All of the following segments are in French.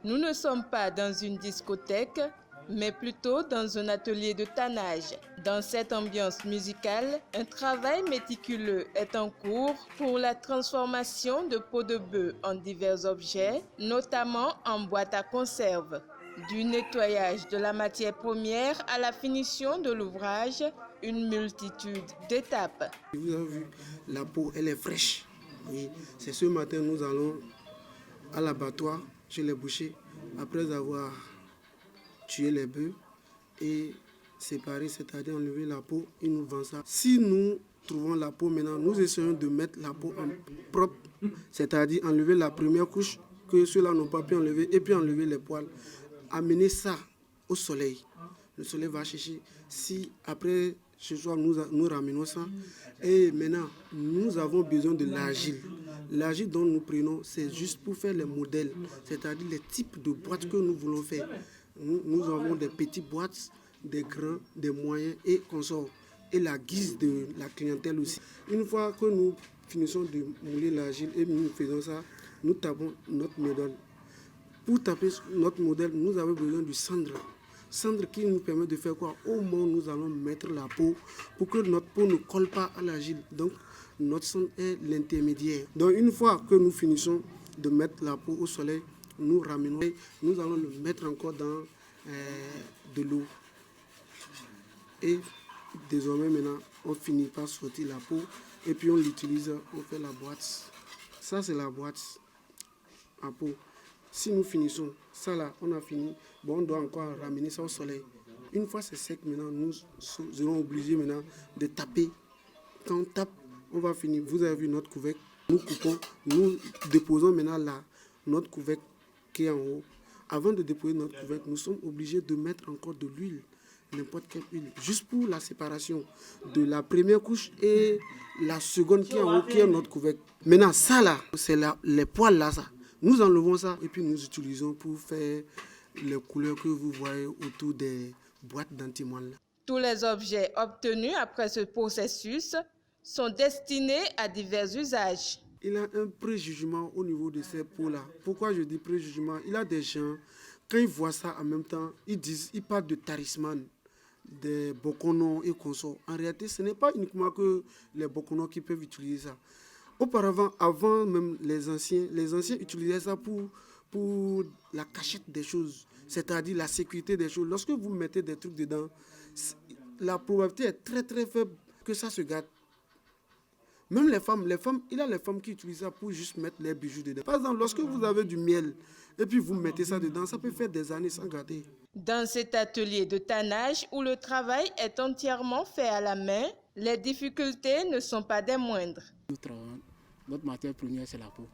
Nous ne sommes pas dans une discothèque, mais plutôt dans un atelier de tannage. Dans cette ambiance musicale, un travail méticuleux est en cours pour la transformation de peaux de bœuf en divers objets, notamment en boîte à conserve. Du nettoyage de la matière première à la finition de l'ouvrage, une multitude d'étapes. Vous avez vu, la peau, elle est fraîche. Oui, c'est ce matin, nous allons à l'abattoir chez les bouchers, après avoir tué les bœufs et séparer, c'est-à-dire enlever la peau, ils nous vendent ça. Si nous trouvons la peau maintenant, nous essayons de mettre la peau en propre, c'est-à-dire enlever la première couche que ceux-là n'ont pas pu enlever et puis enlever les poils. Amener ça au soleil. Le soleil va chercher. Si après ce soir nous ramenons ça, et maintenant nous avons besoin de l'argile. L'argile dont nous prenons, c'est juste pour faire les modèles, c'est-à-dire les types de boîtes que nous voulons faire. Nous avons des petites boîtes, des grands, des moyens et consorts. Et la guise de la clientèle aussi. Une fois que nous finissons de mouler l'argile et nous faisons ça, nous tapons notre modèle. Pour taper notre modèle, nous avons besoin du cendre. Cendre qui nous permet de faire quoi? Au moment où nous allons mettre la peau pour que notre peau ne colle pas à l'argile. Donc, notre cendre est l'intermédiaire. Donc, une fois que nous finissons de mettre la peau au soleil, nous ramenons et nous allons le mettre encore dans de l'eau. Et désormais, maintenant, on finit par sortir la peau et puis on l'utilise, on fait la boîte. Ça, c'est la boîte à peau. Si nous finissons, ça là, on a fini, bon, on doit encore ramener ça au soleil. Une fois c'est sec, maintenant, nous serons obligés maintenant de taper. Quand on tape, on va finir. Vous avez vu notre couvercle, nous coupons, nous déposons maintenant là, notre couvercle qui est en haut. Avant de déposer notre couvercle, nous sommes obligés de mettre encore de l'huile, n'importe quelle huile, juste pour la séparation de la première couche et la seconde qui est en haut, qui est notre couvercle. Maintenant, ça là, c'est les poils là, ça. Nous enlevons ça et puis nous utilisons pour faire les couleurs que vous voyez autour des boîtes d'antimoine. Tous les objets obtenus après ce processus sont destinés à divers usages. Il y a un préjugement au niveau de ces peaux-là. Pourquoi je dis préjugement? Il y a des gens, quand ils voient ça en même temps, ils parlent de talisman, des bokonos et consorts. En réalité, ce n'est pas uniquement que les bokonos qui peuvent utiliser ça. Auparavant, avant même les anciens utilisaient ça pour la cachette des choses, c'est-à-dire la sécurité des choses. Lorsque vous mettez des trucs dedans, la probabilité est très très faible que ça se gâte. Même les femmes, il y a les femmes qui utilisent ça pour juste mettre les bijoux dedans. Par exemple, lorsque vous avez du miel et puis vous mettez ça dedans, ça peut faire des années sans gâter. Dans cet atelier de tannage où le travail est entièrement fait à la main, les difficultés ne sont pas des moindres. Nous travaillons, notre matière première c'est la peau.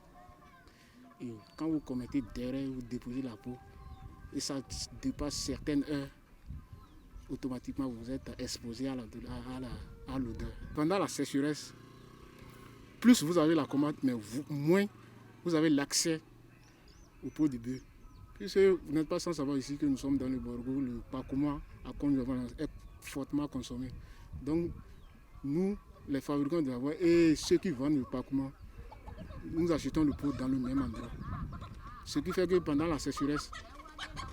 Et quand vous commettez d'erreur, vous déposez la peau et ça dépasse certaines heures, automatiquement vous êtes exposé à l'odeur. Pendant la sécheresse, plus vous avez la commande, mais moins vous avez l'accès aux peaux de bœuf. Puisque vous n'êtes pas sans savoir ici que nous sommes dans le Borgo, le Pakouma à Conjovalence est fortement consommé. Donc nous, les fabricants de la voie et ceux qui vendent le Pakouma, nous achetons le pot dans le même endroit. Ce qui fait que pendant la sécheresse,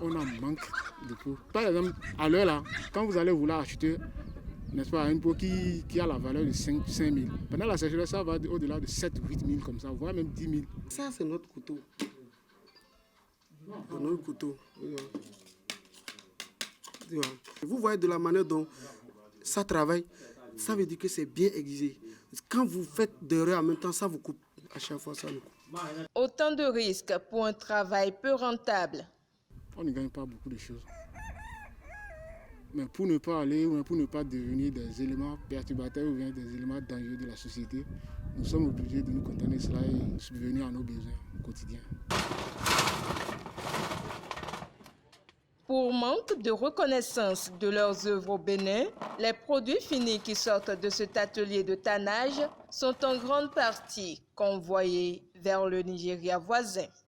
on a manque de peau. Par exemple, à l'heure là, quand vous allez vouloir acheter, n'est-ce pas, une peau qui a la valeur de 5 000, pendant la sécheresse, ça va au-delà de 7 000 8 000 comme ça, voire même 10 000. Ça, c'est notre couteau. Notre couteau. Vous voyez de la manière dont ça travaille, ça veut dire que c'est bien aiguisé. Quand vous faites des erreurs en même temps, ça vous coupe. À chaque fois, ça nous coupe. Autant de risques pour un travail peu rentable. On ne gagne pas beaucoup de choses. Mais pour ne pas aller ou pour ne pas devenir des éléments perturbateurs ou bien des éléments dangereux de la société, nous sommes obligés de nous contenter de cela et subvenir à nos besoins quotidiens. Pour manque de reconnaissance de leurs œuvres au Bénin, les produits finis qui sortent de cet atelier de tannage sont en grande partie convoyés vers le Nigeria voisin.